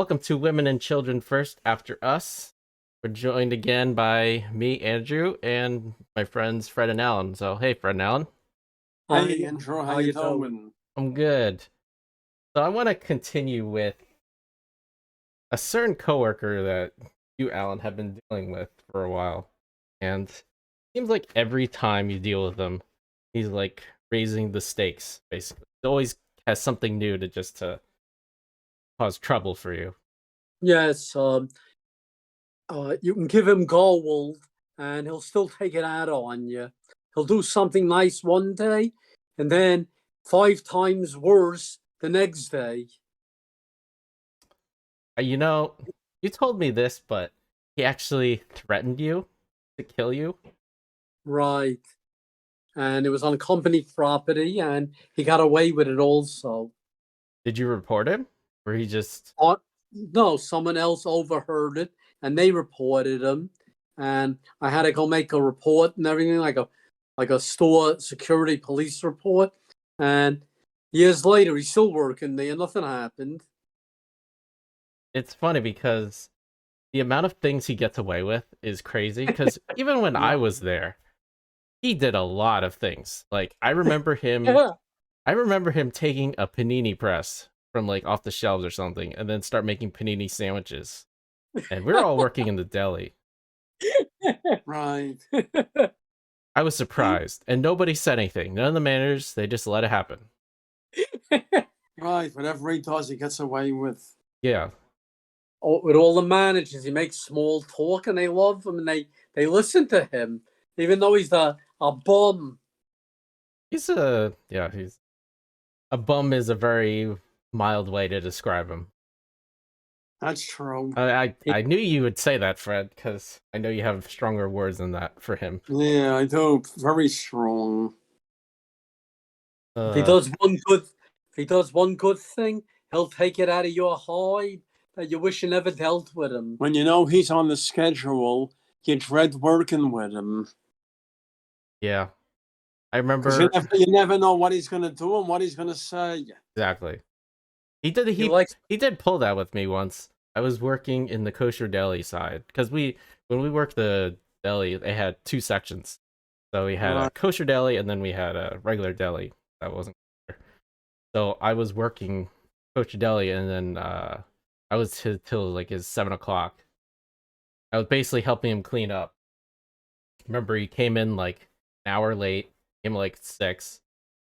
Welcome to Women and Children First After Us. We're joined again by me, Andrew, and my friends Fred and Alan. So, hey, Fred and Alan. Hey, Andrew, how you doing? I'm good. So, I want to continue with a certain coworker that you, Alan, have been dealing with for a while. And it seems like every time you deal with him, he's like raising the stakes, basically. He always has something new to cause trouble for you. Yes, you can give him gold and he'll still take it out on you. He'll do something nice one day and then 5 times worse the next day. You know, you told me this, but he actually threatened you to kill you. Right. And it was on company property and he got away with it also. Did you report him? Or he just Uh, no, someone else overheard it and they reported him. And I had to go make a report and everything, like a store security police report. And years later, he's still working there. Nothing happened. it's funny because the amount of things he gets away with is crazy. Because even when I Right. was there, he did a lot of things. Like I remember him taking a panini press from like off the shelves or something, and then start making panini sandwiches. And we are all working in the deli. Right. I was surprised, and nobody said anything. None of the managers, they just let it happen. Right, whatever he does, he gets away with. Yeah, With all the managers, he makes small talk and they love him and they listen to him, even though he's a bum. he's a bum is a very mild way to describe him. That's true. I knew you would say that, Fred, because I know you have stronger words than that for him. Yeah, I do. Very strong. If he Uh, does one good, if he does one good thing, he'll take it out of your hide that you wish you never dealt with him. When you know he's on the schedule, you dread working with him. yeah, I Because remember you never know what he's going to do and what he's going to say. exactly. He did He likes he did pull that with me once. I was working in the kosher deli side because when we worked the deli, they had two sections. So we had a Right. kosher deli and then we had a regular deli that wasn't kosher. So I was working kosher deli and then I was till like his 7 o'clock. I was basically helping him clean up. Remember, he came in like an hour late, came like 6,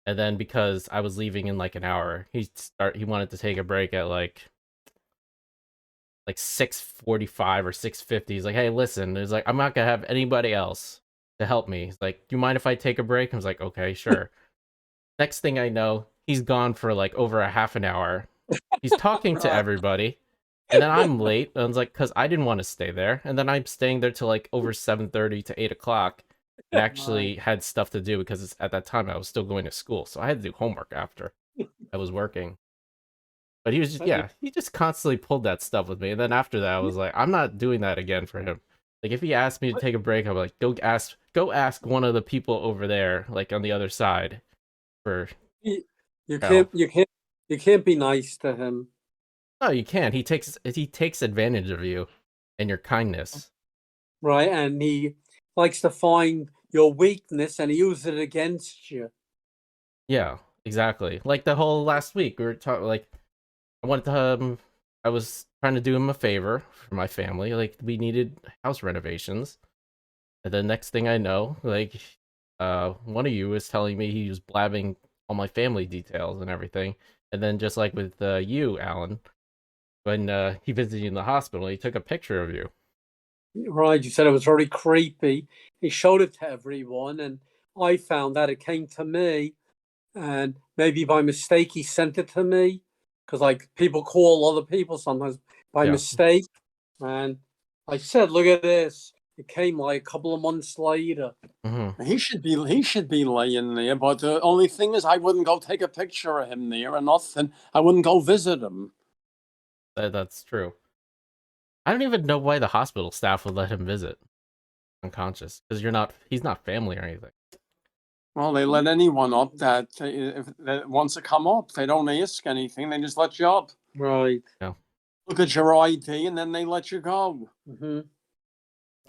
and then because I was leaving in like an hour, he wanted to take a break at like 6:45 or 6:50. He's like, "Hey, listen," he's like, "I'm not gonna have anybody else to help me." He's like, "Do you mind if I take a break?" I was like, "Okay, sure." Next thing I know, he's gone for like over a half an hour. He's talking to Right. everybody. And then I'm late. And I was like, because I didn't want to stay there. And then I'm staying there till like over 7:30 to 8 o'clock, and Right. actually had stuff to do because at that time I was still going to school, so I had to do homework after I was working. But he was just yeah, he just constantly pulled that stuff with me. And then after that, I was like, I'm not doing that again for him. Like if he asked me to take a break, I'm like, go ask one of the people over there, like on the other side, for you, you can't help. you can't you can't be nice to him. No, you can't. He takes advantage of you and your kindness. Right? And he likes to find your weakness and he uses it against you. Yeah, exactly. Like the whole last week, we were talking. Like I wanted to, I was trying to do him a favor for my family. Like we needed house renovations, and the next thing I know, like, one of you was telling me he was blabbing all my family details and everything. And then just like with you, Alan, when he visited you in the hospital, he took a picture of you. Right? You said it was very creepy. He showed it to everyone, and I found that it came to me, and maybe by mistake he sent it to me because like people call other people sometimes by Yeah. mistake, and I said, "Look at this." It came like a couple of months later. Hmm. He should be laying there, but the only thing is I wouldn't go take a picture of him there or nothing. I wouldn't go visit him. That's true. I don't even know why the hospital staff would let him visit unconscious because he's not family or anything. Well, they let anyone up that wants to come up. They don't ask anything. They just let you up. Right. No. look at your ID, and then they let you go. Hmm.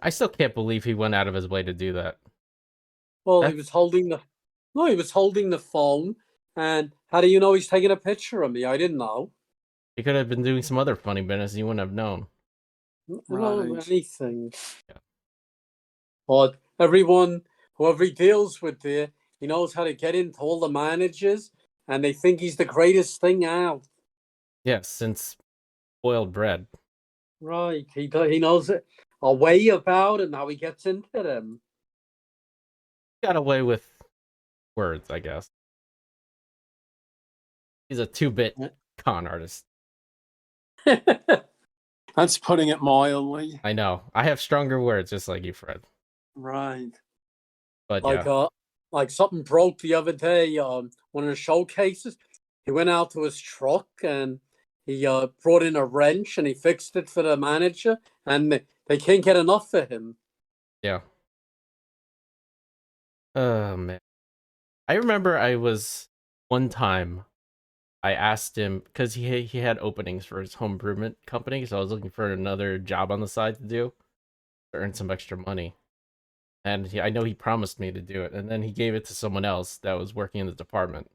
I still can't believe he went out of his way to do that. Well, he That's was holding the no, he was holding the phone. And how do you know he's taking a picture of me? I didn't know. he could have been doing some other funny business. You wouldn't have known. I don't know Right. anything. Yeah. But everyone, whoever he deals with there, he knows how to get into all the managers, and they think he's the greatest thing out. Yes, since boiled bread. Right. He knows it, a way about it and how he gets into them. Got away with words, I guess. He's a 2-bit con artist. That's putting it mildly. I know. I have stronger words, just like you, Fred. Right. But like yeah, like something broke the other day. One of the showcases. He went out to his truck and he brought in a wrench and he fixed it for the manager, and they can't get enough of him. yeah. Oh man, I remember I was one time. I asked him because he had openings for his home improvement company, so I was looking for another job on the side to do to earn some extra money. And I know he promised me to do it, and then he gave it to someone else that was working in the department.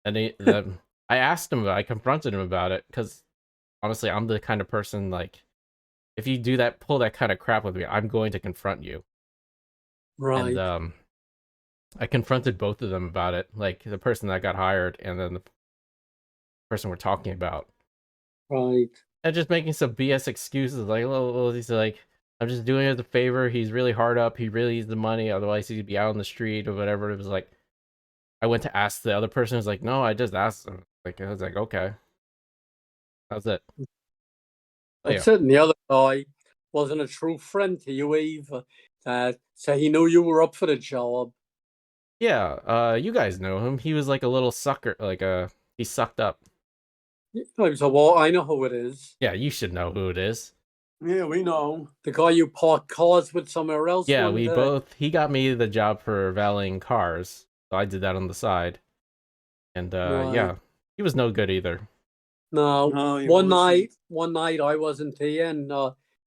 And I asked him, I confronted him about it because honestly, I'm the kind of person like if you do that, pull that kind of crap with me, I'm going to confront you. And Right. I confronted both of them about it, like the person that got hired and then the person we're talking about. Right. And just making some BS excuses, like, well, he's like, I'm just doing it as a favor. He's really hard up. He really needs the money, otherwise he'd be out on the street or whatever. It was like, I went to ask the other person. It was like, no, I just asked him. Like, I was like, okay, that's it. Oh yeah, That's it. And the other guy wasn't a true friend to you either. So he knew you were up for the job. yeah. You guys know him. He was like a little sucker. Like, he sucked up. He was well, I know who it is. Yeah, you should know who it is. Yeah, we know. The guy you parked cars with somewhere else Yeah, one we day. both. He got me the job for valeting cars, so I did that on the side. And Right. yeah, he was no good either. No. No, he One wasn't. night, I wasn't here, and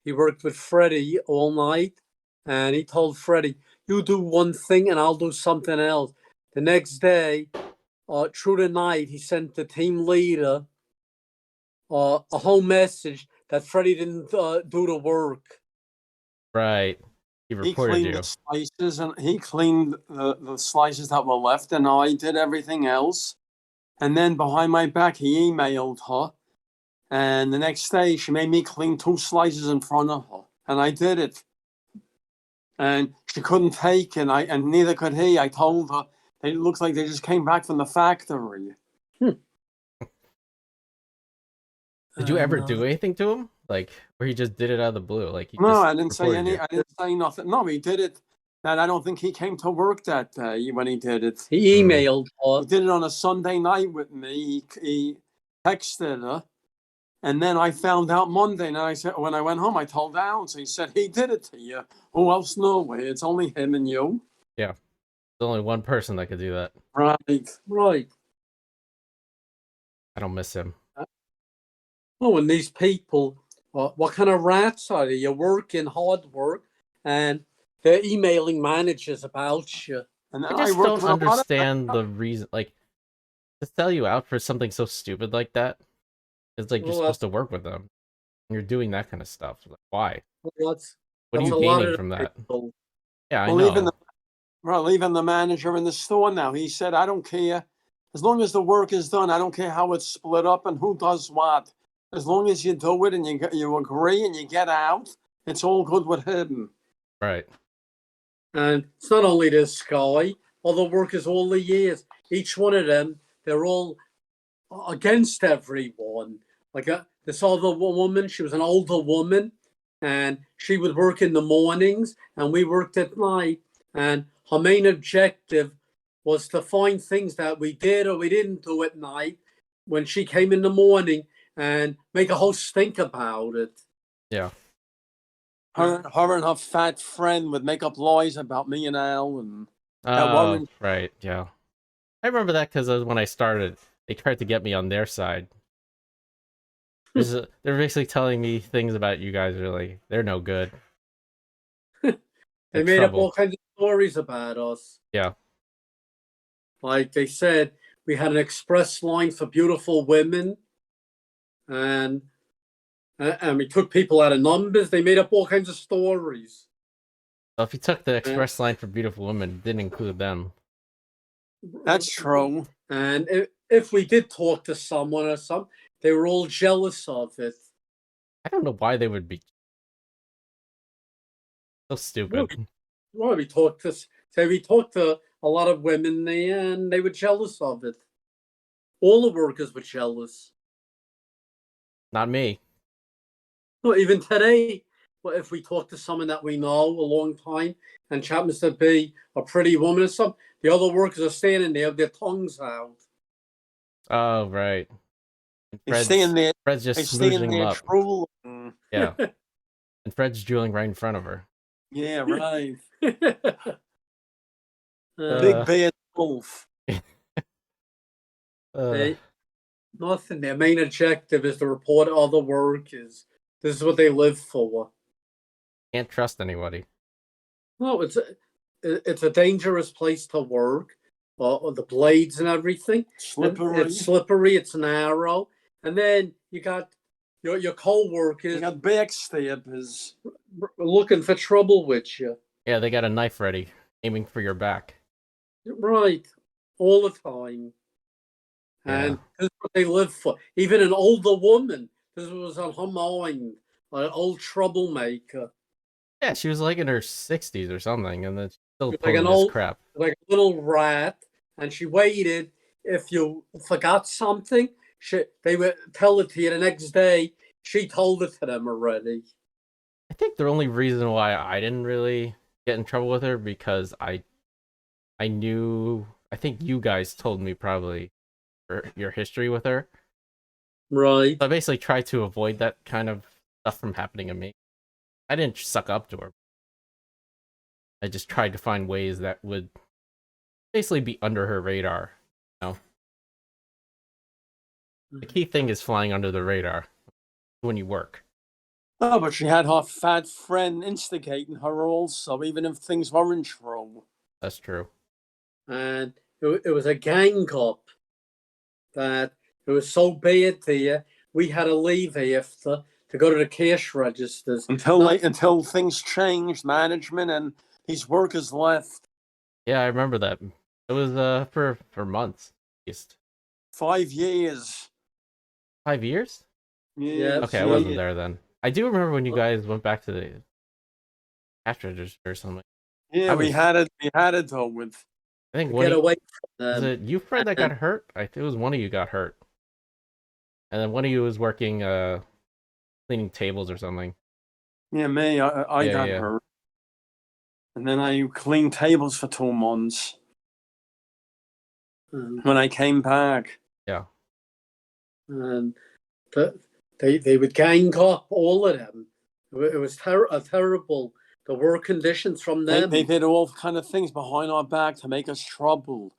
he worked with Freddie all night, and he told Freddie, "You do one thing, and I'll do something else." The next day, through the night, he sent the team leader a whole message that Freddie didn't do the work. Right. He He reported cleaned the you. slices, and he cleaned the slices that were left, and I did everything else. And then behind my back, he emailed her. And the next day, she made me clean 2 slices in front of her, and I did it. And she couldn't take it, and neither could he. I told her it looks like they just came back from the factory. Hmm. Did you ever And do anything to him? Like, where he just did it out of the blue? Like, he No, just I didn't say reported any. you. I didn't say nothing. No, he did it. That I don't think he came to work that day when he did it. he Hmm. emailed He her. did it on a Sunday night with me. He texted her, and then I found out Monday. And I said, when I went home, I told Alan. So he said he did it to you. Who else knew? It's only him and you. Yeah. There's only one person that could do that. Right. Right. I don't miss him. Oh, and these people, what kind of rats are they? You're working hard work, and they're emailing managers about you. And then I I just worked don't with a lot of. understand the reason. Like, to sell you out for something so stupid like that, it's like you're Well, supposed to work with them. You're doing that kind of stuff. Like, why? that's What are that's you a lot gaining of from the that? people. Yeah, I Well, even know. the well, even the manager in the store now. He said, "I don't care as long as the work is done. I don't care how it's split up and who does what. As long as you do it and you agree and you get out, it's all good with him." Right. And it's not only this guy, other workers all the years. Each one of them, they're all against everyone. Like this other woman, she was an older woman, and she would work in the mornings, and we worked at night. And her main objective was to find things that we did or we didn't do at night when she came in the morning and make a whole stink about it. Yeah. Her and her fat friend would make up lies about me and Al, and that Oh, weren't. right. Yeah. I remember that because when I started, they tried to get me on their side. They're basically telling me things about you guys are like they're no good. They They're made up all trouble. kinds of stories about us. Yeah. Like they said, we had an express line for beautiful women, and we took people out of numbers. They made up all kinds of stories. So if you took the And, express line for beautiful women, it didn't include them. That's true. and if we did talk to someone or something, they were all jealous of it. I don't know why they would be so stupid. Well, we talked to a lot of women, and they were jealous of it. All the workers were jealous. Not me. Well, even today, well, if we talk to someone that we know a long time and happens to be a pretty woman or something, the other workers are standing there with their tongues out. Oh right. And They stay in there. Fred's They just stay in smoozing them there up. drooling. Yeah. And Fred's drooling right in front of her. Yeah, right. Big uh, bad wolf. they, nothing. Their main objective is to report other workers. This is what they live for. Can't trust anybody. No, it's a dangerous place to work. The blades and everything. Slippery. It's slippery. It's narrow, and then you got your co-workers You got backstabbers. looking for trouble with you. Yeah, they got a knife ready, aiming for your back. Right, all the time. And Yeah. this is what they live for. Even an older woman, this was on her mind, an old troublemaker. Yeah, she was like in her 60s or something, and then she's still Like pulling an this old, crap. like a little rat, and she waited. If you forgot something, they would tell it to you the next day. She told it to them already. I think the only reason why I didn't really get in trouble with her because I knew I think you guys told me probably your history with her. Right. So I basically tried to avoid that kind of stuff from happening to me. I didn't suck up to her. I just tried to find ways that would basically be under her radar. You know? The key thing is flying under the radar when you work. Oh, but she had her fat friend instigating her also, even if things weren't true. That's true. And it was a gang up that it was so bad there, we had to leave after to go to the cash registers. Until things changed, management and these workers left. Yeah, I remember that. It was for months at least. 5 years. 5 years? Yeah. Okay, I wasn't there then. I do remember when you guys went back to the cash register or something. Yeah, we had it though with. I think Get away from was them. it you, Fred, that got hurt? I think it was one of you got hurt, and then one of you was working cleaning tables or something. Yeah, me. I got hurt, and then I cleaned tables for 2 months. When I came back. Yeah. And they would gang up, all of them. It was terrible. The work conditions from them. They did all kind of things behind our back to make us trouble.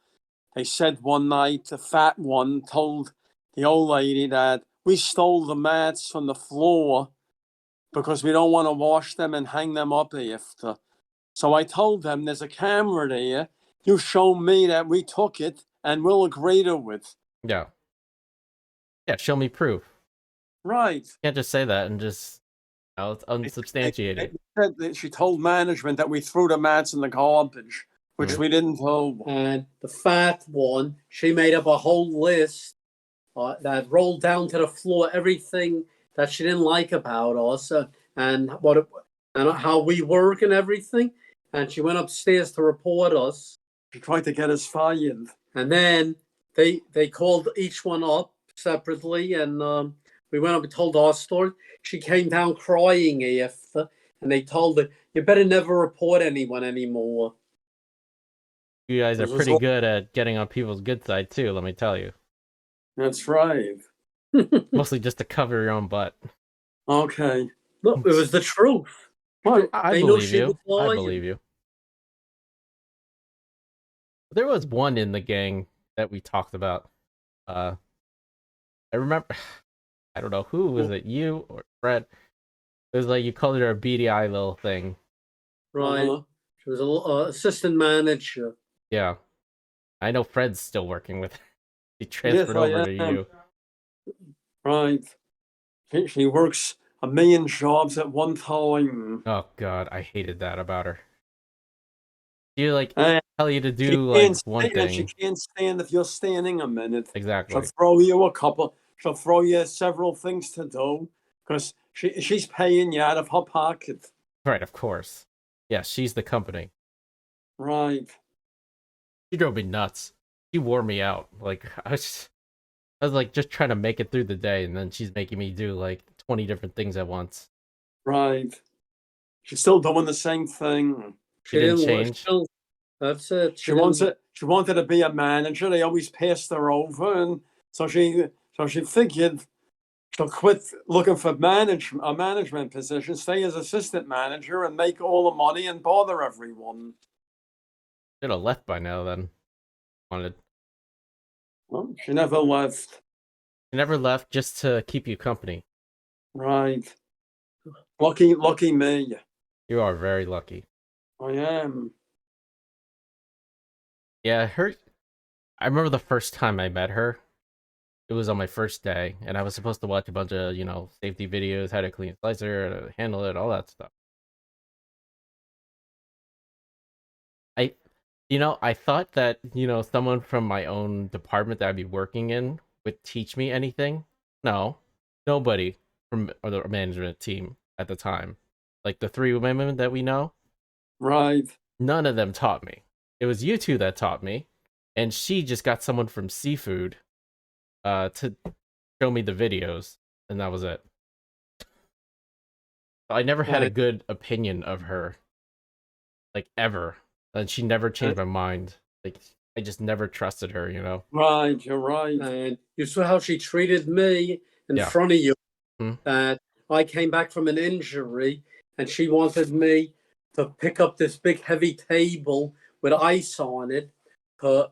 They said one night, the fat one told the old lady that we stole the mats from the floor because we don't want to wash them and hang them up after. So I told them, there's a camera there. You show me that we took it and we'll agree to it. Yeah. Yeah, show me proof. Right. You can't just say that and just, it's unsubstantiated. She told management that we threw the mats in the garbage, which we didn't do. And the fat one, she made up a whole list that rolled down to the floor everything that she didn't like about us and how we work and everything. And she went upstairs to report us. She tried to get us fired. And then they called each one up separately, and we went up and told our story. She came down crying after, and they told her, "You better never report anyone anymore." You guys are pretty good at getting on people's good side too, let me tell you. That's right. Mostly just to cover your own butt. Okay. No, it was the truth. Well, I believe you. I believe you. There was one in the gang that we talked about. I remember I don't know who was it, you or Fred. It was like you called her a beady eye little thing. Right. Uh-huh. She was a assistant manager. Yeah, I know Fred's still working with her. He Yes, transferred over I to am. you. Right. She works a million jobs at one time. Oh God, I hated that about her. She like And tell you to she do can't like one stand, and she thing. can't stand if you're standing a minute. She'll Exactly. throw you a couple. She'll throw you several things to do because she's paying you out of her pocket. Right, of course. Yeah, she's the company. Right. She drove me nuts. She wore me out. Like I was like just trying to make it through the day, and then she's making me do like 20 different things at once. Right. She's still doing the same thing. She She didn't didn't work. change. That's it. She wants it. She wanted to be a manager. They always passed her over, and so she figured she'll quit looking for a management position, stay as assistant manager, and make all the money and bother everyone. Should have left by now. Then wanted. Well, she never left. She never left just to keep you company. Right. Lucky me. You are very lucky. I am. Yeah, her. I remember the first time I met her. It was on my first day, and I was supposed to watch a bunch of safety videos, how to clean a slicer, how to handle it, all that stuff. I I thought that, someone from my own department that I'd be working in would teach me anything. No, nobody from the management team at the time. Like the three women that we know, Right. none of them taught me. It was you two that taught me, and she just got someone from seafood to show me the videos, and that was it. I never had a Right. good opinion of her, like ever, and she never changed my mind. Like I just never trusted her. Right. You're right. And you saw how she treated me in Yeah. front of you. Hmm? That I came back from an injury, and she wanted me to pick up this big heavy table with ice on it to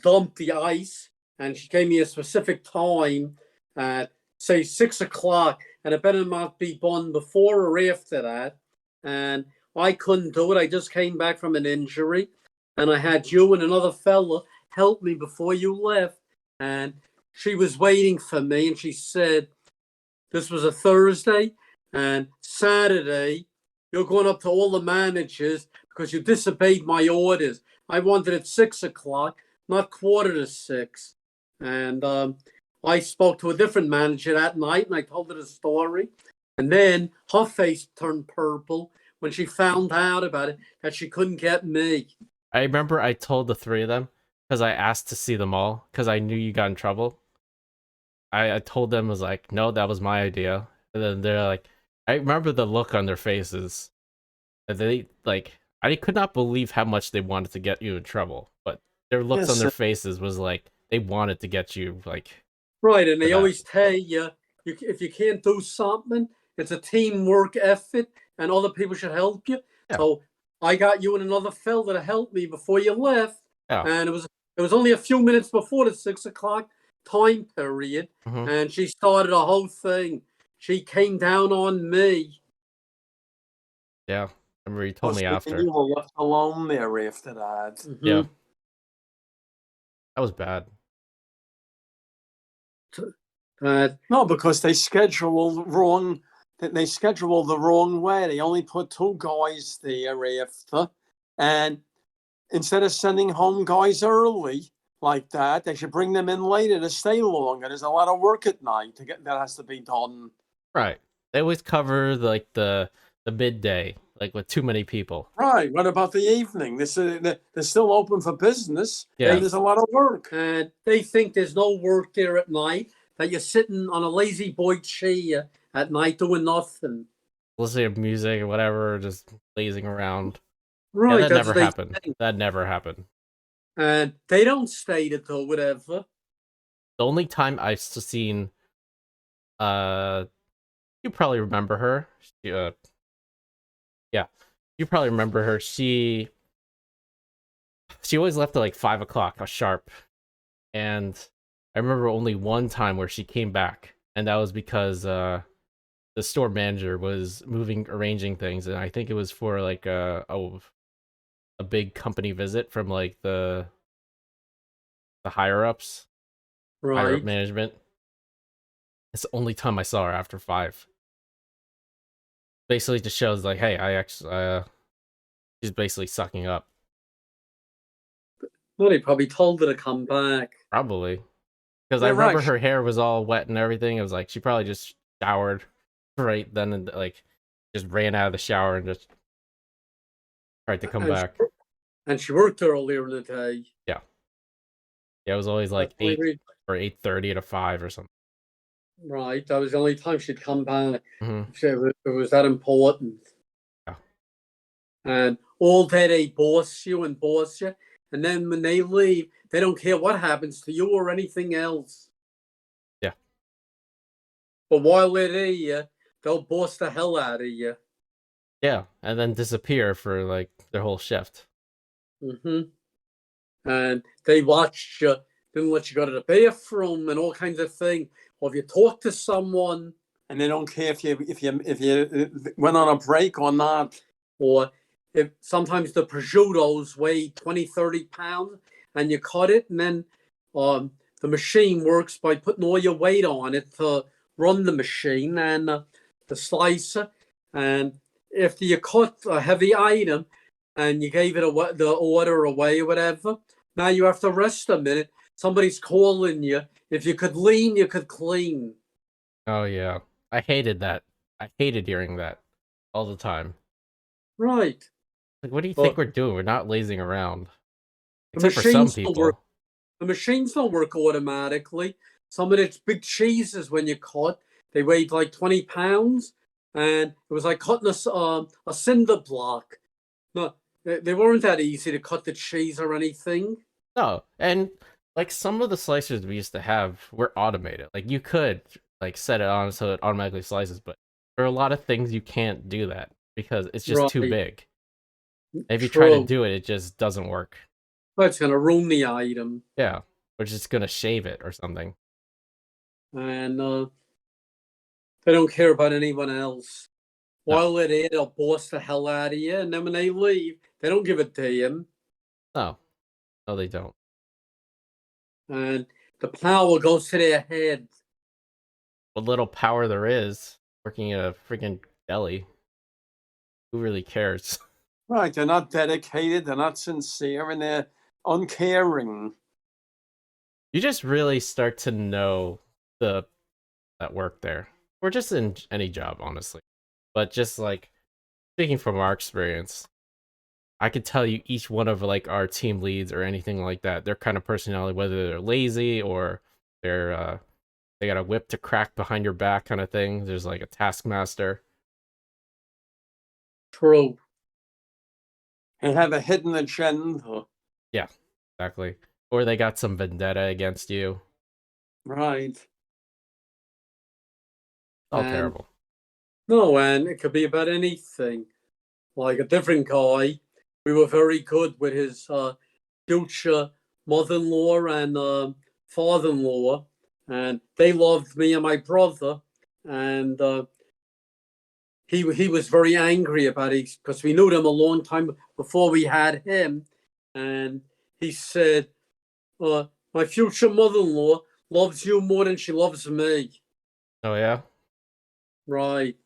dump the ice. And she gave me a specific time at say 6 o'clock, and it better not be done before or after that. And I couldn't do it. I just came back from an injury, and I had you and another fella help me before you left. And she was waiting for me, and she said, this was a Thursday, and Saturday, you're going up to all the managers because you disobeyed my orders. I wanted it 6 o'clock, not 5:45. And I spoke to a different manager that night, and I told her the story. And then her face turned purple when she found out about it, that she couldn't get me. I remember I told the three of them because I asked to see them all because I knew you got in trouble. I told them, was like, no, that was my idea, and then they're like, I remember the look on their faces. And they like, I could not believe how much they wanted to get you in trouble, but their looks on Yes. their faces was like they wanted to get you like Right, and for they that. always tell you, if you can't do something, it's a teamwork effort, and other people should help you. Yeah. So I got you and another fella to help me before you left, Yeah. and it was only a few minutes before the 6 o'clock time period, Mhm. and she started a whole thing. She came down on me. Yeah. I remember you told me And after. you were left alone there after that. Yeah. Mhm. That was bad. No, because they scheduled wrong. They scheduled the wrong way. They only put two guys there after, and instead of sending home guys early like that, they should bring them in later to stay longer. There's a lot of work at night that has to be done. Right. They always cover like the midday, like with too many people. Right. What about the evening? They're still open for business. Yeah. And there's a lot of work. And they think there's no work there at night, that you're sitting on a lazy boy chair at night doing nothing. Listening to music or whatever, just lazing around. Right, Yeah, that that's never what they happened. think. That never happened. And they don't stay to do whatever. The only time I've seen, you probably remember her. Yeah, you probably remember her. She always left at like 5 o'clock, sharp. And I remember only one time where she came back and that was because the store manager was arranging things, and I think it was for like a big company visit from like the higher ups, higher up Right. management. It's the only time I saw her after 5. Basically, just shows like, hey, I actually she's basically sucking up. Well, he probably told her to come back. Probably. Because I Yeah, remember right. her hair was all wet and everything. It was like she probably just showered right then and like just ran out of the shower and just tried to come And back. she worked earlier in the day. Yeah. Yeah, it was always like That's the only 8 reason. or 8:30 to 5 or something. Right. That was the only time she'd come back. Hmm. It was that important. Yeah. And all day they boss you and boss you. And then when they leave, they don't care what happens to you or anything else. Yeah. But while they're there, they'll boss the hell out of you. Yeah, and then disappear for like their whole shift. Hmm. And they watched you, didn't let you go to the bathroom and all kinds of things. Or if you talk to someone, And they don't care if you went on a break or not. or if sometimes the prosciuttos weigh 20, 30 pounds and you cut it, and then the machine works by putting all your weight on it to run the machine and the slicer. And if you cut a heavy item and you gave it the order away or whatever, now you have to rest a minute. Somebody's calling you. If you could lean, you could clean. Oh yeah. I hated that. I hated hearing that all the time. Right. Like, what do you think But we're doing? We're not lazing around. the Except for some machines don't work. people. The machines don't work automatically. Some of the big cheeses, when you cut, they weighed like 20 pounds, and it was like cutting a cinder block. No, they weren't that easy to cut the cheese or anything. No, and like some of the slicers we used to have were automated. Like you could like set it on so it automatically slices, but there are a lot of things you can't do that because it's just too Right. big. If you try to True. do it, it just doesn't work. That's going to ruin the item. Yeah, or just gonna shave it or something. And they don't care about anyone else. No, While they're there, they'll boss the hell out of you. And then when they leave, they don't give a damn. no, no, they don't. And the power goes to their head. What little power there is working at a freaking deli, who really cares? Right. They're not dedicated, they're not sincere, and they're uncaring. You just really start to know the that work there, or just in any job, honestly. But just like speaking from our experience, I could tell you each one of like our team leads or anything like that, their kind of personality, whether they're lazy or they got a whip to crack behind your back kind of thing. There's like a taskmaster. True. They have a hidden agenda. Yeah, exactly. Or they got some vendetta against you. Right. All And terrible. no, and it could be about anything. Like a different guy, we were very good with his future mother-in-law and father-in-law, and they loved me and my brother. And he was very angry about it because we knew them a long time before we had him, and he said, "My future mother-in-law loves you more than she loves me." Oh yeah. Right.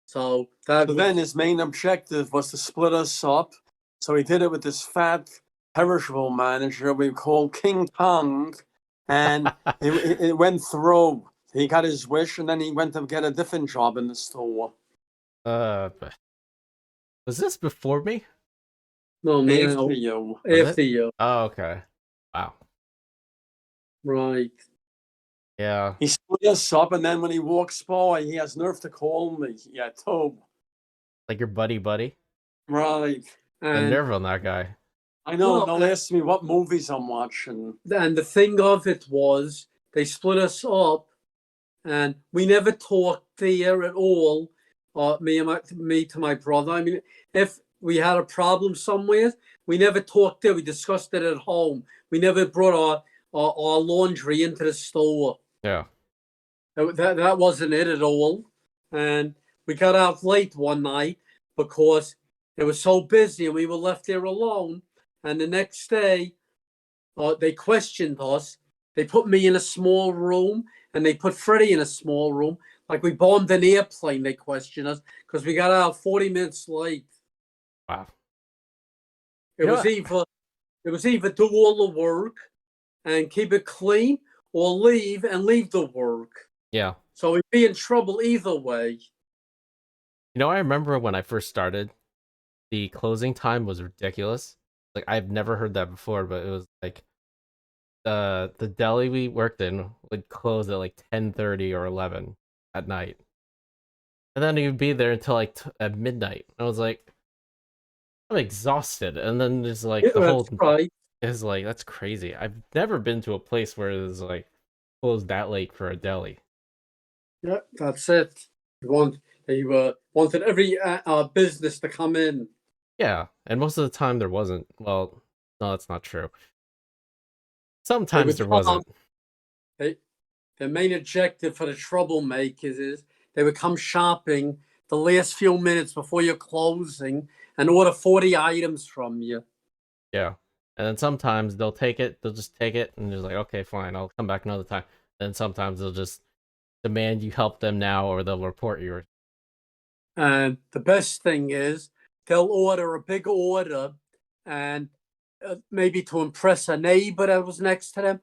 So that So was then his main objective was to split us up. So he did it with this fat, perishable manager we called King Kong. And it went through. He got his wish, and then he went to get a different job in the store. But was this before me? no After no you. Was after it? you. Oh, okay. Wow. Right. Yeah. He split us up, and then when he walks by, he has nerve to call me. Yeah, too. Like your buddy. Right. The And nerve on that guy. I know. no, They'll ask me what movies I'm watching. and the thing of it was they split us up, and we never talked there at all. Me to my brother. I mean, if we had a problem somewhere, we never talked there. We discussed it at home. We never brought our laundry into the store. Yeah. That wasn't it at all. And we got out late one night because it was so busy and we were left there alone. And the next day, they questioned us. They put me in a small room and they put Freddie in a small room. Like we bombed an airplane, they questioned us because we got out 40 minutes late. Wow. It You know was what? either it was either do all the work and keep it clean or leave and leave the work. Yeah. So we'd be in trouble either way. You know, I remember when I first started, the closing time was ridiculous. Like I've never heard that before, but it was like the deli we worked in would close at like 10:30 or 11 at night. And then you'd be there until like at midnight. I was like, I'm exhausted. And then there's like Yeah, the whole that's right. is like that's crazy. I've never been to a place where it was like closed that late for a deli. Yeah, that's it. They wanted every business to come in. Yeah, and most of the time there wasn't. Well, no, that's not true. They Sometimes would there come. wasn't. They, their main objective for the troublemakers is they would come shopping the last few minutes before you're closing and order 40 items from you. Yeah. And then sometimes they'll just take it and just like, okay, fine, I'll come back another time. Then sometimes they'll just demand you help them now or they'll report you. And the best thing is they'll order a big order and maybe to impress a neighbor that was next to them.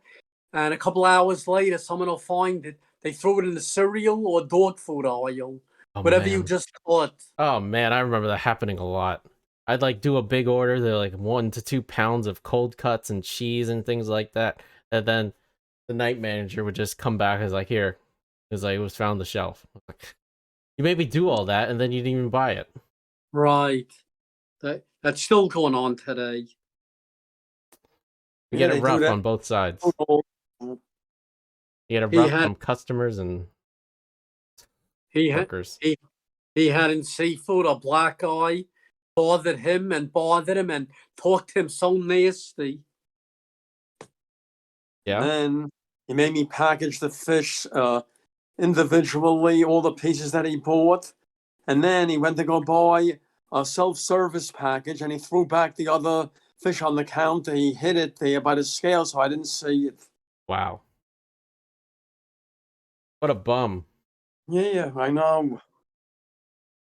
And a couple hours later, someone will find it. They throw it in the cereal or dog food aisle, Oh whatever you man. just caught. Oh man, I remember that happening a lot. I'd like do a big order, they're like 1 to 2 pounds of cold cuts and cheese and things like that. And then the night manager would just come back and is like, here. It was like it was found on the shelf. Like, you made me do all that and then you didn't even buy it. Right. That's still going on today. You Yeah, get it they do rough that. on both sides. You get it He rough had from customers and he had workers. he had in seafood a black eye, bothered him and talked to him so nasty. And Yeah. then he made me package the fish individually, all the pieces that he bought. And then he went to go buy a self-service package and he threw back the other fish on the counter. He hid it there by the scale so I didn't see it. Wow. What a bum. Yeah, I know.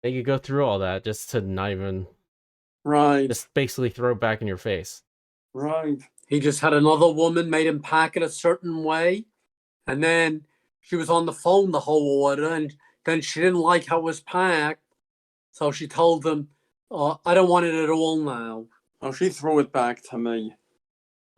They could go through all that just to not even Right, just basically throw it back in your face. right. He just had another woman made him pack it a certain way, and then she was on the phone the whole order, and then she didn't like how it was packed, so she told him, "I don't want it at all now." Oh, she threw it back to me.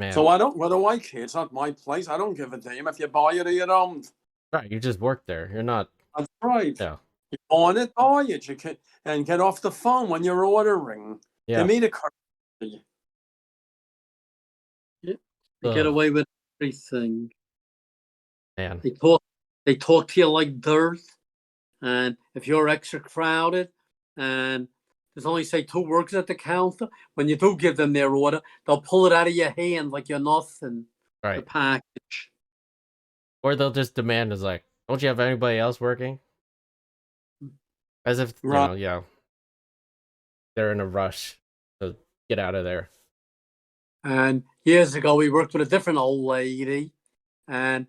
Man. So what do I care? It's not my place. I don't give a damn if you buy it or you don't. Right, you just work there. You're not That's right. yeah. You want it, buy it. You can and get off the phone when you're ordering. Yeah. Give me the courtesy. They get away with everything. Man. They talk to you like dirt, and if you're extra crowded, and there's only say 2 workers at the counter, when you do give them their order, they'll pull it out of your hand like you're nothing. The Right. package. Or they'll just demand is like, don't you have anybody else working? As if Right. yeah. They're in a rush to get out of there. And years ago, we worked with a different old lady, and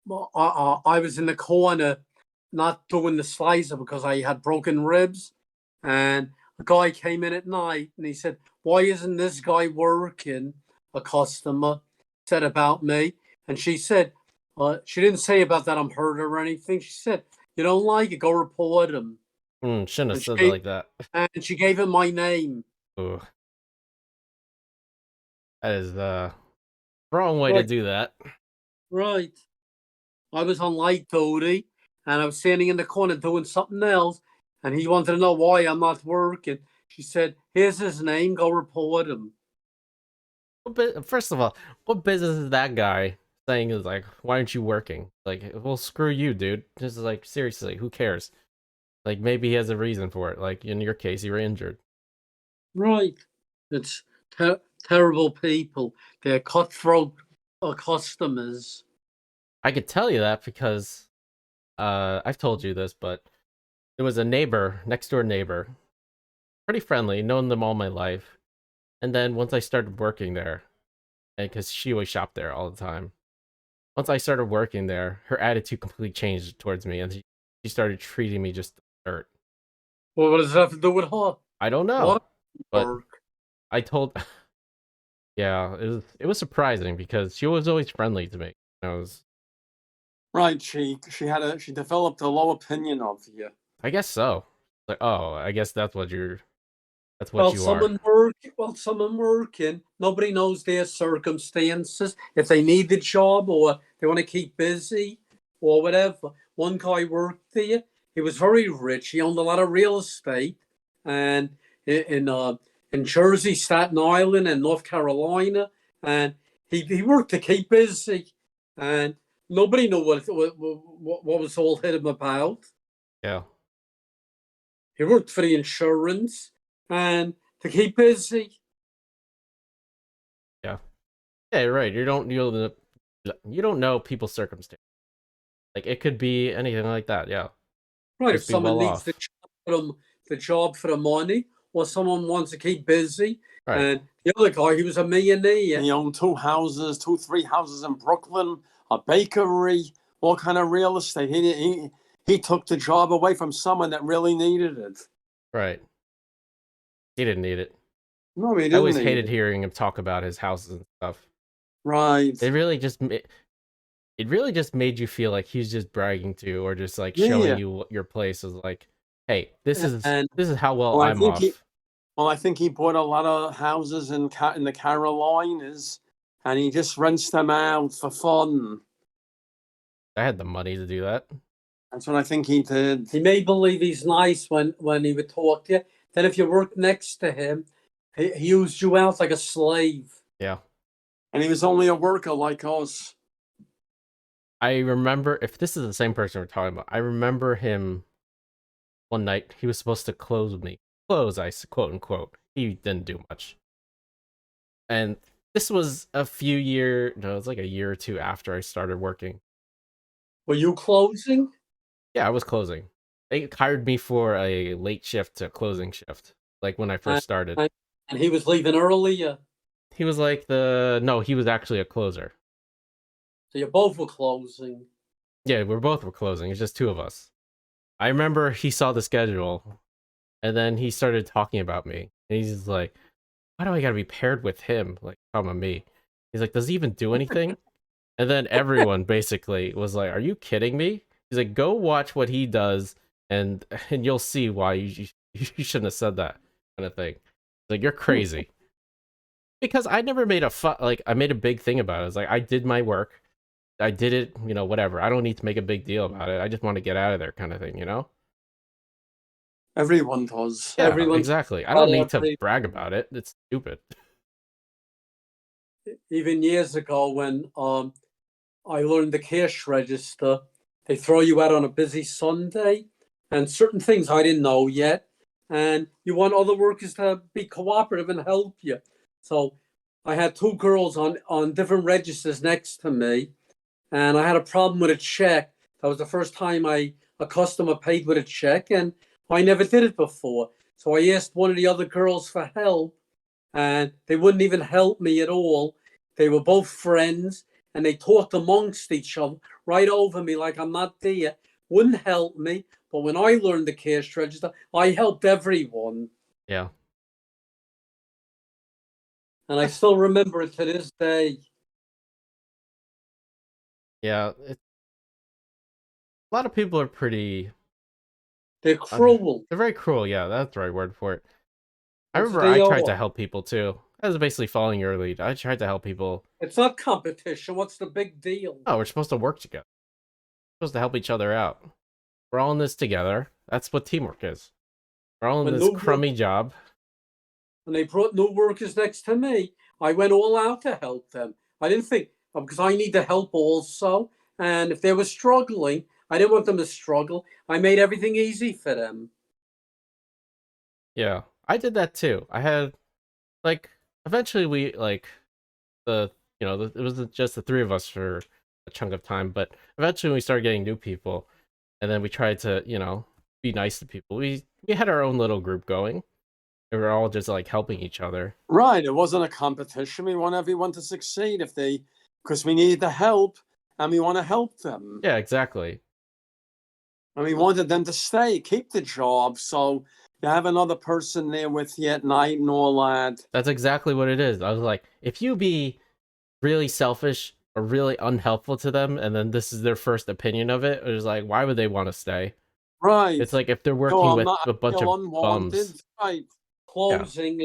I was in the corner not doing the slicer because I had broken ribs. And a guy came in at night and he said, "Why isn't this guy working?" A customer said about me. And she said, she didn't say about that I'm hurt or anything. She said, "You don't like it, go report him." Shouldn't have And said it like that. and she gave him my name. Ooh. That is the wrong way to Right. do that. Right. I was on light duty and I was standing in the corner doing something else. And he wanted to know why I'm not working. She said, "Here's his name, go report him." First of all, what business is that guy saying is like, why aren't you working? Like, well, screw you, dude. Just like, seriously, who cares? Like, maybe he has a reason for it. Like, in your case, you were injured. Right. It's terrible people. They're cutthroat customers. I could tell you that because I've told you this, but there was a neighbor, next door neighbor, pretty friendly, known them all my life. And then once I started working there, and because she always shopped there all the time, once I started working there, her attitude completely changed towards me, and she started treating me just dirt. Well, what does that have to do with her? I don't know, What but work? I told, yeah, it was surprising because she was always friendly to me. I was, Right, she developed a low opinion of you. I guess so. Like, oh, I guess that's what Well, you are. someone working. Nobody knows their circumstances. If they need the job or they want to keep busy or whatever. One guy worked there. He was very rich. He owned a lot of real estate, and in Jersey, Staten Island, and North Carolina, and he worked to keep busy, and nobody knew what was all him about. Yeah, He worked for the insurance and to keep busy. yeah, yeah. You're right. You don't know people's circumstances. Like it could be anything like that. Yeah, Right, if just be someone well needs off. the job for the money, or someone wants to keep busy, Right. and the other guy, he was a millionaire. He owned three houses in Brooklyn, a bakery, all kind of real estate. He took the job away from someone that really needed it. Right. He didn't need it. No, he I didn't always need hated it. hearing him talk about his houses and stuff. Right. It really just made you feel like he's just bragging to, or just like showing Yeah. you your place is like, hey, this is And this is how well Well, I I'm think he off. well, I think he bought a lot of houses in the Carolinas, and he just rents them out for fun. I had the money to do that. That's what I think he did. he may believe he's nice when he would talk to you. Then if you work next to him, he used you out like a slave. Yeah. And he was only a worker like us. I remember, if this is the same person we're talking about, I remember him one night. He was supposed to close me. Close, quote unquote. He didn't do much. And this was it was like a year or two after I started working. Were you closing? Yeah, I was closing. They hired me for a late shift to closing shift, like when I And, first started. and, and he was leaving earlier. He was like no, he was actually a closer. So you both were closing. Yeah, we both were closing. It's just two of us. I remember he saw the schedule, and then he started talking about me. And he's just like, why do I gotta be paired with him? Like, talking about me. He's like, does he even do anything? And then everyone basically was like, are you kidding me? He's like, go watch what he does, and you'll see why you shouldn't have said that, kind of thing. He's like, you're crazy. Because I never made I made a big thing about it. I was like, I did my work. I did it, whatever. I don't need to make a big deal about it. I just want to get out of there, kind of thing, Everyone does. Yeah, Everyone's exactly. I got don't need to every brag about it. It's stupid. even years ago when I learned the cash register, they throw you out on a busy Sunday, and certain things I didn't know yet, and you want other workers to be cooperative and help you. So I had two girls on different registers next to me, and I had a problem with a check. That was the first time a customer paid with a check, and I never did it before. So I asked one of the other girls for help, and they wouldn't even help me at all. They were both friends, and they talked amongst each other right over me like I'm not there. Wouldn't help me, but when I learned the cash register, I helped everyone, Yeah. and I still remember it to this day. Yeah. A lot of people are pretty. They're cruel. They're very cruel. Yeah, that's the right word for it. I That's what remember I they tried to are. help people too. I was basically following your lead. I tried to help people. It's not competition. What's the big deal? Oh, we're supposed to work together. We're supposed to help each other out. We're all in this together. That's what teamwork is. We're all in When this new work, crummy job. when they brought new workers next to me, I went all out to help them. I didn't think because I need the help also, and if they were struggling, I didn't want them to struggle. I made everything easy for them. Yeah, I did that too. I had like eventually we like the it was just the three of us for a chunk of time, but eventually we started getting new people. and then we tried to, be nice to people. We had our own little group going. We were all just like helping each other. Right. It wasn't a competition. We want everyone to succeed because we need the help and we want to help them. Yeah, exactly. And we wanted them to stay, keep the job. So you have another person there with you at night and all that. That's exactly what it is. I was like, if you be really selfish or really unhelpful to them, and then this is their first opinion of it, it was like, why would they want to stay? Right. It's like if they're No, working I'm with not, a bunch feel of unwanted. bums. Right. Closing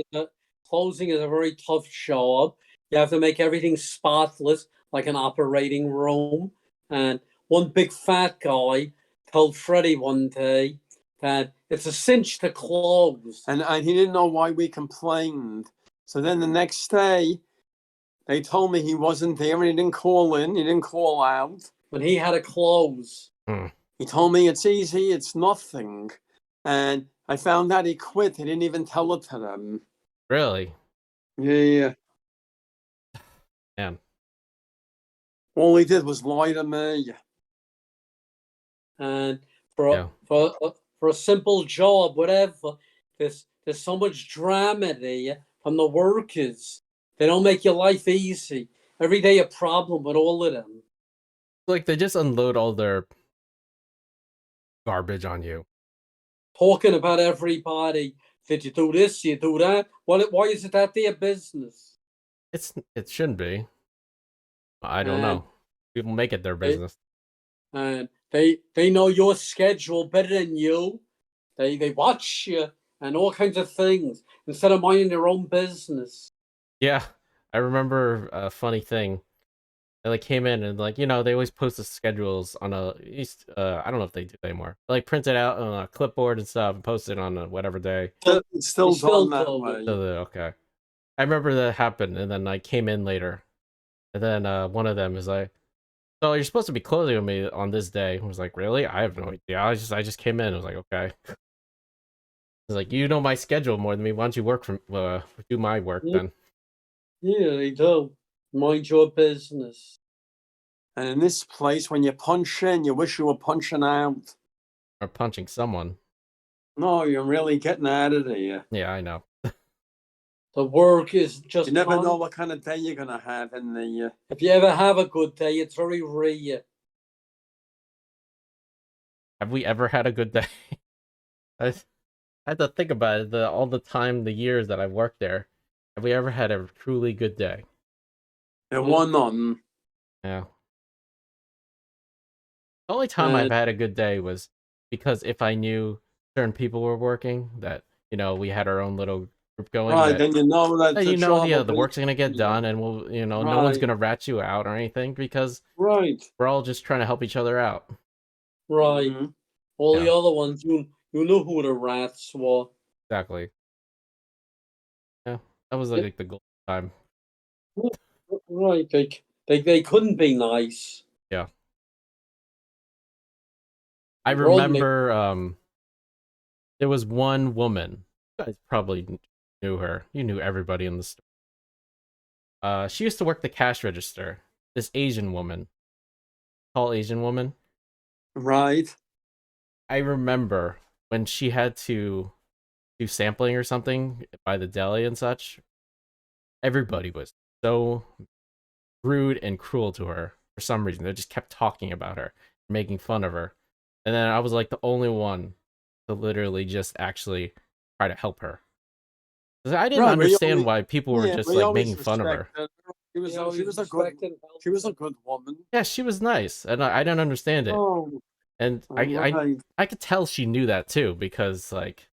is a very tough job. You have to make everything spotless, like an operating room. And one big fat guy told Freddie one day that it's a cinch to close. And he didn't know why we complained. So then the next day, they told me he wasn't there and he didn't call in. He didn't call out. When he had to close. He told me it's easy, it's nothing. And I found out he quit. He didn't even tell it to them. Really? Yeah. Man. All he did was lie to me. And for a simple job, whatever, there's so much drama there from the workers. They don't make your life easy. Every day a problem with all of them. Like they just unload all their garbage on you. Talking about everybody. Did you do this? You do that? Why is it that their business? It shouldn't be. I don't know. People make it their business. And they know your schedule better than you. They watch you and all kinds of things instead of minding their own business. Yeah, I remember a funny thing. They like came in and like they always post the schedules on I don't know if they do anymore. They, like print it out on a clipboard and stuff and post it on whatever day. It's still done that way. So okay, I remember that happened, and then I came in later, and then one of them is like, "So you're supposed to be closing with me on this day." I was like, "Really? I have no idea. I just came in." I was like, "Okay." It's like, you know my schedule more than me. Why don't you do my work then? Yeah, they do. Mind your business. And in this place, when you punch in, you wish you were punching out. Or punching someone. No, you're really getting out of there. Yeah, I know. The work is just. You never know what kind of day you're gonna have in the. If you ever have a good day, it's very rare. Have we ever had a good day? I had to think about it. All the time, the years that I've worked there. Have we ever had a truly good day? There won none. Yeah. The only time I've had a good day was because if I knew certain people were working, that we had our own little group going. Right, then you know that the work's gonna get done, and we'll no one's gonna rat you out or anything because we're all just trying to help each other out. Right. Mm-hmm. All the other ones, you know who the rats were. Exactly. Yeah, that was like the goal time. Right, they couldn't be nice. Yeah. I remember there was one woman. You guys probably knew her. You knew everybody in the store. She used to work the cash register. This Asian woman. Tall Asian woman. Right. I remember when she had to do sampling or something by the deli and such. Everybody was so rude and cruel to her for some reason. They just kept talking about her, making fun of her. And then I was like the only one to literally just actually try to help her. I didn't understand why people were just like making fun of her. She was a good woman. Yeah, she was nice, and I didn't understand it. And I could tell she knew that too, because like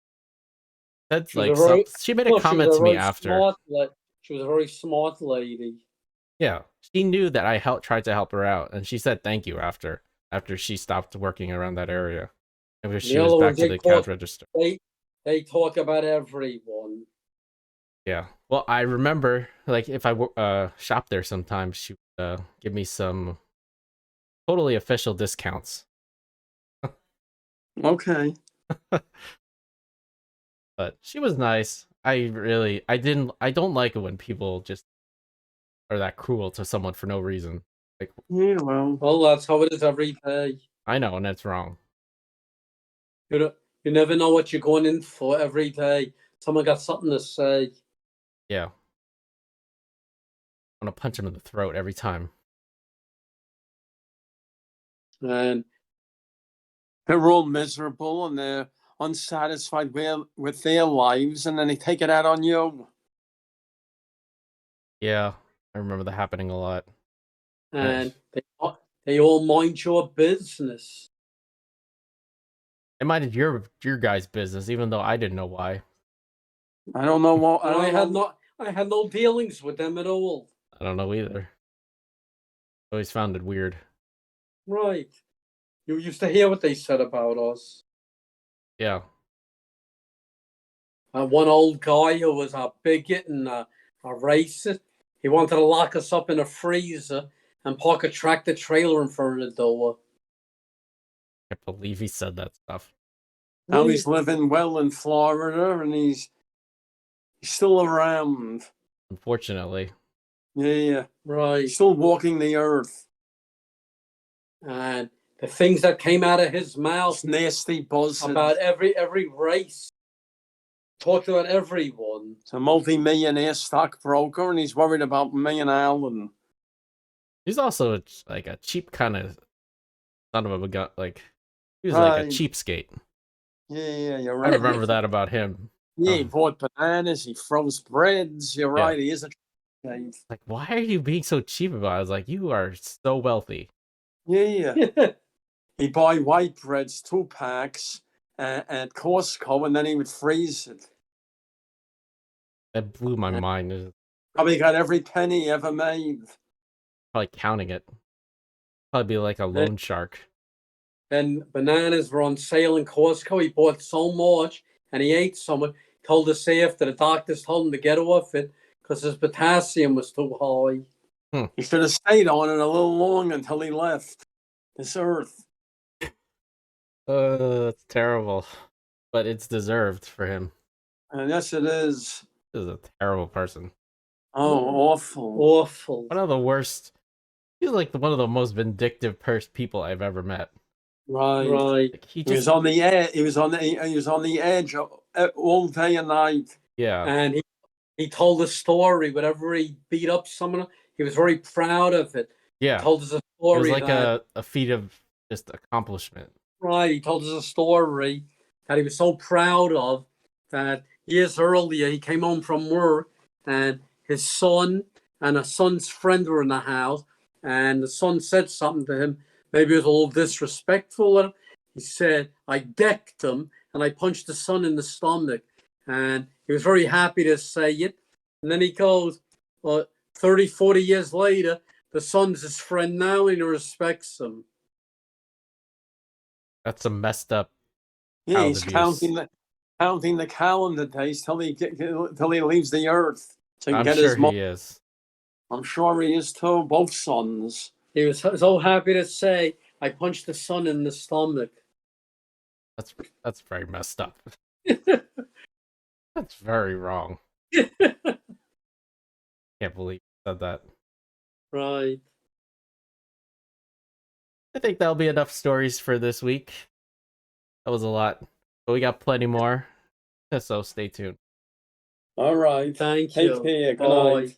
that's like she made a comment to me after. She was a very smart lady. Yeah, she knew that I tried to help her out, and she said thank you after she stopped working around that area, and she was back to the cash register. They talk about everyone. Yeah, well, I remember like if I shop there sometimes, she would give me some totally official discounts. Okay. But she was nice. I don't like it when people just are that cruel to someone for no reason. Like, yeah, well, that's how it is every day. I know, and that's wrong. You never know what you're going in for every day. Someone got something to say. Yeah. I want to punch him in the throat every time. And They're all miserable and they're unsatisfied with their lives, and then they take it out on you. Yeah, I remember that happening a lot. and they all mind your business. It minded your guy's business, even though I didn't know why. I don't know what. And I had no dealings with them at all. I don't know either. Always found it weird. Right. You used to hear what they said about us. Yeah. One old guy who was a bigot and a racist, he wanted to lock us up in a freezer and park a tractor trailer in front of the door. I can't believe he said that stuff. Now he's living well in Florida, and he's still around. Unfortunately. Yeah. Right. He's still walking the earth. And the things that came out of his mouth, It's nasty buzzing. about every race, talked about everyone. He's a multi-millionaire stockbroker, and he's worried about me and Alan. He's also like a cheap kind of son of a gun. Like, he was like a cheapskate. Yeah, you're I right. remember that about him. Yeah, he bought bananas, he froze breads. You're Yeah. right, he is a cheapskate. Like, why are you being so cheap about it? I was like, you are so wealthy. Yeah. He'd buy white breads, 2 packs, at Costco, and then he would freeze it. That blew my mind. It was Probably got every penny he ever made. probably counting it. Probably be like a loan shark. And bananas were on sale in Costco. He bought so much and he ate so much. Told us after the doctors told him to get off it because his potassium was too high. He should have stayed on it a little longer until he left this earth. That's terrible. But it's deserved for him. And yes, it is. This is a terrible person. Oh, awful. Awful. One of the worst. He's like one of the most vindictive people I've ever met. Right. Like, He was on the edge. He was on the edge all day and night. Yeah. And he told a story. Whenever he beat up someone, he was very proud of it. Yeah. He told us a It story. was like a feat of just accomplishment. Right. He told us a story that he was so proud of that years earlier he came home from work and his son and a son's friend were in the house, and the son said something to him. Maybe it was a little disrespectful. He said, I decked him and I punched the son in the stomach. And he was very happy to say it. And then he goes, 30, 40 years later, the son's his friend now and he respects him. That's a messed up. Yeah, he's counting the calendar days till he leaves the earth. I'm sure he is. I'm sure he is too. Both sons. He was so happy to say, I punched the son in the stomach. That's very messed up. That's very wrong. Can't believe you said that. Right. I think that'll be enough stories for this week. That was a lot. But we got plenty more. So stay tuned. All right. Thank you. Take care. Good Bye. night.